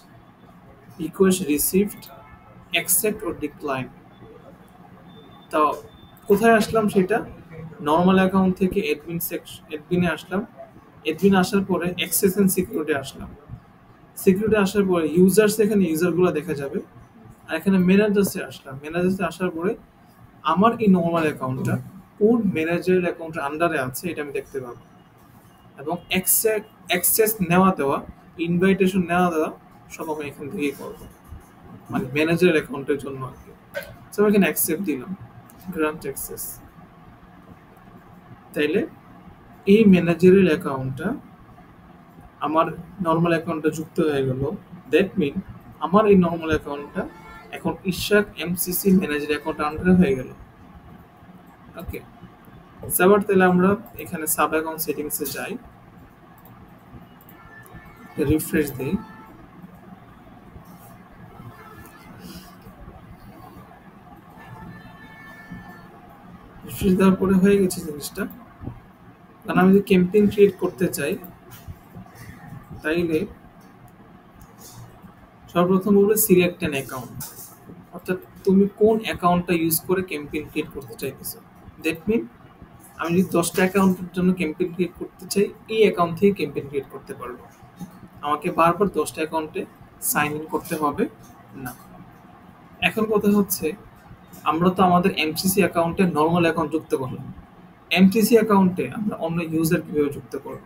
request received, accept or decline. তো কোথায় আসলাম? সেটা নর্মাল অ্যাকাউন্ট থেকে অ্যাডমিন সেকশন, অ্যাডমিনে আসলাম। অ্যাডমিন আসার পরে অ্যাক্সেস এন্ড সিকিউরিটি আসলাম। সিকিউরিটি আসার পরে ইউজার্স, এখানে ইউজারগুলো দেখা যাবে। আর এখানে ম্যানেজার্সে আসলাম। ম্যানেজার্সে আসার পরে আমার এই নর্মাল অ্যাকাউন্টটা কোন ম্যানেজারের অ্যাকাউন্টের আন্ডারে আছে এটা আমি দেখতে পাবো। এবং অ্যাক্সেস নেওয়া দেওয়া, ইনভাইটেশন নেওয়া দেওয়া সব আমি এখান থেকেই করবো, মানে ম্যানেজারের অ্যাকাউন্টের জন্য আর কি। তো আমি এখানে অ্যাকসেপ্ট দিলাম, গ্রান্ট অ্যাক্সেস। তাইলে এই ম্যানেজারের অ্যাকাউন্টটা আমার নর্মাল অ্যাকাউন্টটা যুক্ত হয়ে গেল। দ্যাট মিন আমার এই নর্মাল অ্যাকাউন্টটা এখন ইশরাক এমসিসি ম্যানেজার অ্যাকাউন্ট আন্ডারে হয়ে গেল। ওকে, এবার তাহলে আমরা এখানে সাব অ্যাকাউন্ট সেটিংসে যাই, রিফ্রেশ দিই। রিফ্রেশ দেওয়ার পরে হয়ে গেছে জিনিসটা। কারণ আমি যদি ক্যাম্পেইন ক্রিয়েট করতে চাই তাইলে সর্বপ্রথম বলবে সিলেক্ট অ্যান অ্যাকাউন্ট, অর্থাৎ তুমি কোন অ্যাকাউন্টটা ইউজ করে ক্যাম্পেইন ক্রিয়েট করতে চাইতেছো। দ্যাট মিন আমি যদি 10টা অ্যাকাউন্টের জন্য ক্যাম্পেইন ক্রিয়েট করতে চাই, এই অ্যাকাউন্ট থেকে ক্যাম্পেইন ক্রিয়েট করতে পারবো। আমাকে বারবার 10টা অ্যাকাউন্টে সাইন ইন করতে হবে না। এখন কথা হচ্ছে, আমরা তো আমাদের এমসিসি অ্যাকাউন্টে নর্মাল অ্যাকাউন্ট যুক্ত করলাম, এমসিসি অ্যাকাউন্টে আমরা অন্য ইউজার কিভাবে যুক্ত করব?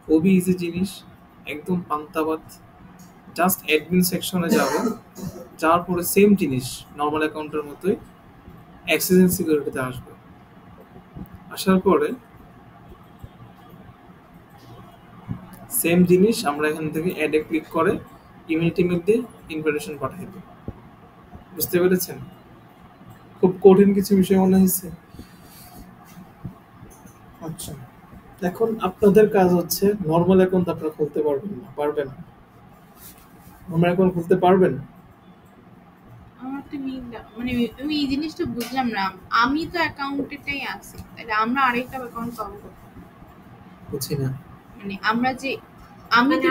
খুবই ইজি জিনিস, একদম পান্তাবাদ। জাস্ট অ্যাডমিন সেকশনে যাব, যাওয়ার পরে সেম জিনিস নর্মাল অ্যাকাউন্টের মতোই অ্যাক্সেস এন্ড সিকিউরিটিতে আসবে। আসার পরে সেম জিনিস আমরা এখান থেকে অ্যাডে ক্লিক করে ইমেল টিমেল দিয়ে ইনভিটেশন পাঠিয়ে দিই। বুঝতে পেরেছেন? খুব কঠিন কিছু বিষয় মনে হয়েছে? আচ্ছা, এখন আপনাদের কাজ হচ্ছে নর্মাল অ্যাকাউন্ট আপনারা খুলতে পারবেন না। নর্মাল অ্যাকাউন্ট খুলতে পারবেন? আমার তো মানে আমি এই জিনিসটা বুঝলাম না, আমি তো অ্যাকাউন্টেটাই আছি, তাহলে আমরা আরেকটা অ্যাকাউন্ট পাবো কোথায়? বুঝি না। মানে আমরা যে আমি তো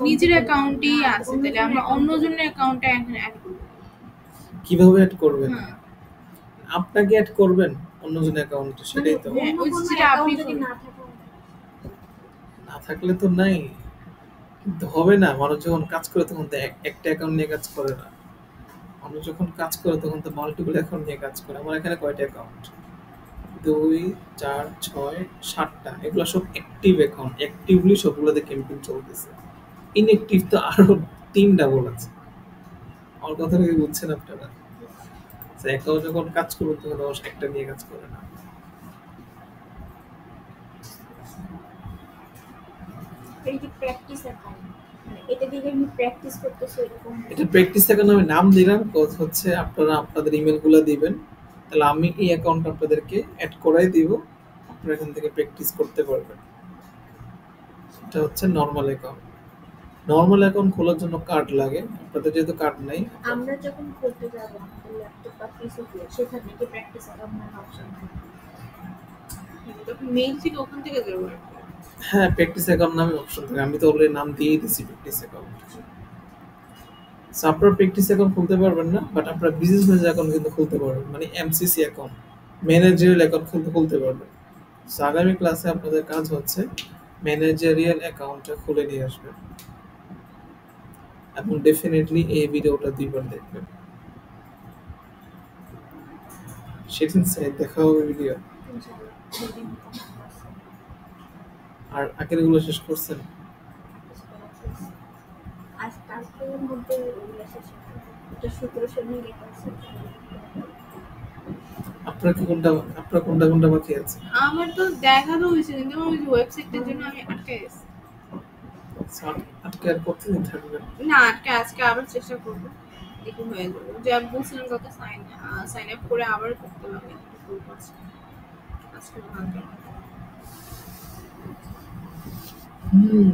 নিজের অ্যাকাউন্টেই আছি, তাহলে আমরা অন্যজনের অ্যাকাউন্টে এখন অ্যাড করব কিভাবে অ্যাড করবেন? হ্যাঁ, আপনাকে অ্যাড করবেন অন্যজনের অ্যাকাউন্টে, সেটাই তো। হ্যাঁ, ওই যেটা আপনি যদি করবেন। না থাকে না থাকলে তো নাই, কিন্তু হবে না। মানুষ যখন কাজ করে তখন তো একটা অ্যাকাউন্ট নিয়ে কাজ করে না। মানুষ যখন কাজ করে তখন তো মাল্টিপল অ্যাকাউন্ট নিয়ে কাজ করে। আমার এখানে কয়টা অ্যাকাউন্ট? 2 4 6 7টা। এগুলো সব অ্যাক্টিভ অ্যাকাউন্ট, অ্যাক্টিভলি সবগুলোতে ক্যাম্পেইন চলতেছে। ইনঅ্যাক্টিভ তো আরো 3 ডাবল আছে। আমার কথা কি বুঝছেন আপনারা? একটাও যখন কাজ করবে তখন অবশ্য একটা নিয়ে কাজ করে না। এই যে প্র্যাকটিস অ্যাকাউন্ট, মানে এটা দিয়ে আমি প্র্যাকটিস করতেছি এরকম? এটা প্র্যাকটিস অ্যাকাউন্ট আমি নাম দিলাম, কথা হচ্ছে আপনারা আপনাদের ইমেলগুলো দিবেন, তাহলে আমি এই অ্যাকাউন্ট আপনাদেরকে অ্যাড করাই দিব, আপনারা এখান থেকে প্র্যাকটিস করতে পারবেন। এটা হচ্ছে নর্মাল অ্যাকাউন্ট। নর্মাল অ্যাকাউন্ট খোলার জন্য কার্ড লাগে, আপনাদের যেহেতু কার্ড নাই। আমরা যখন করতে যাব আমাদের ল্যাপটপ বা পিসিতে, সেখানে কি প্র্যাকটিস অ্যাকাউন্ট অপশন থাকে? তখন মেইল থেকে ওখান থেকে যাবো আর কি। হ্যাঁ, প্র্যাকটিস অ্যাকাউন্ট নামে অপশন থাকে, আমি তো অলরেডি নাম দিয়েই দিছি প্র্যাকটিস অ্যাকাউন্ট। সো আপনারা প্র্যাকটিস অ্যাকাউন্ট খুলতে পারবেন না, বাট আপনারা বিজনেস অ্যাকাউন্ট কিন্তু খুলতে পারবেন, মানে এমসিসি অ্যাকাউন্ট, ম্যানেজারিয়াল অ্যাকাউন্ট খুলতে পারবেন। সো আগামী ক্লাসে আপনাদের কাজ হচ্ছে ম্যানেজারিয়াল অ্যাকাউন্টটা খুলে নিয়ে আসবেন, এবং ডেফিনেটলি এই ভিডিওটা 2 বার দেখবেন। সেদিন দেখা হবে ভিডিও। ইনশাআল্লাহ সেদিন কমপ্লিট করছি। আর আগেরগুলো শেষ করছেন? আজ কালকের মধ্যে ওগুলো শেষ হবে। এটা শুক্র শনি লেখা আছে। আপনার কোনটা কোনটা বাকি আছে? আমার তো দেখানো হয়েছে, কিন্তু ওই ওয়েবসাইটের জন্য আমি আটকে গেছি। আজকে আর কতদিন থাকবেন? না, আজকে আবার চেষ্টা করবো, দেখি হয়ে যাবে। যে আমি বলছিলাম কাউকে সাইন আপ করে আবার করতে হবে, একটু করবো আজকে ভালো। হুম